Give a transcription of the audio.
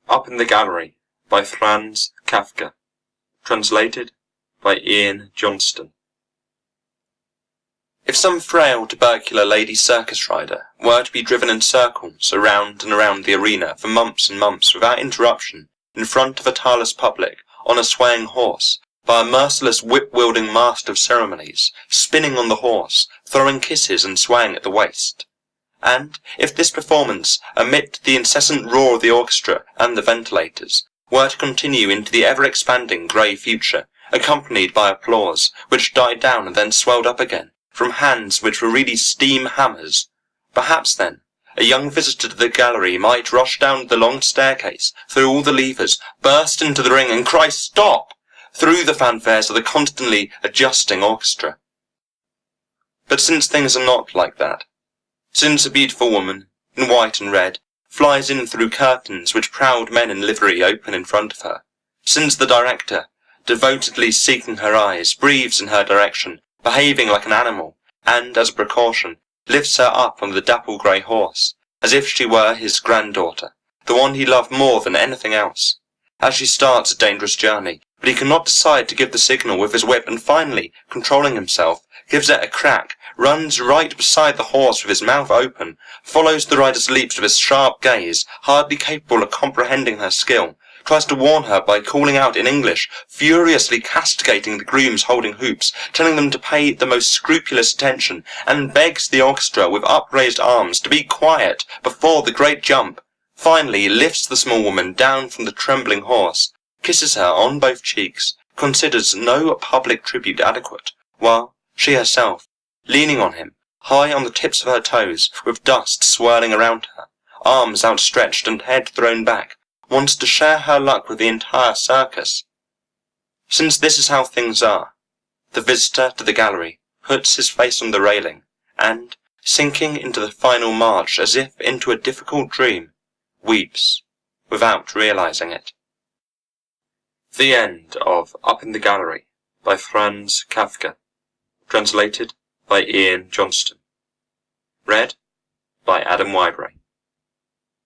Up in the Gallery by Franz Kafka. Translated by Ian Johnston. If some frail, tubercular lady circus rider were to be driven in circles around and around the arena for months and months without interruption, in front of a tireless public, on a swaying horse, by a merciless whip-wielding master of ceremonies, spinning on the horse, throwing kisses and swaying at the waist, and if this performance, amid the incessant roar of the orchestra and the ventilators, were to continue into the ever-expanding grey future, accompanied by applause, which died down and then swelled up again, from hands which were really steam hammers, perhaps then a young visitor to the gallery might rush down the long staircase, through all the levers, burst into the ring and cry "Stop!" through the fanfares of the constantly adjusting orchestra. But since things are not like that, since a beautiful woman, in white and red, flies in through curtains which proud men in livery open in front of her, since the director, devotedly seeking her eyes, breathes in her direction, behaving like an animal, and, as a precaution, lifts her up on the dapple-grey horse, as if she were his granddaughter, the one he loved more than anything else, as she starts a dangerous journey, but he cannot decide to give the signal with his whip, and finally, controlling himself, gives it a crack, runs right beside the horse with his mouth open, follows the rider's leaps with his sharp gaze, hardly capable of comprehending her skill, tries to warn her by calling out in English, furiously castigating the grooms holding hoops, telling them to pay the most scrupulous attention, and begs the orchestra with upraised arms to be quiet before the great jump. Finally lifts the small woman down from the trembling horse, kisses her on both cheeks, considers no public tribute adequate, while she herself, leaning on him, high on the tips of her toes, with dust swirling around her, arms outstretched and head thrown back, wants to share her luck with the entire circus. Since this is how things are, the visitor to the gallery puts his face on the railing, and, sinking into the final march as if into a difficult dream, weeps, without realizing it. The end of Up in the Gallery by Franz Kafka. Translated by Ian Johnston. Read by Whybray.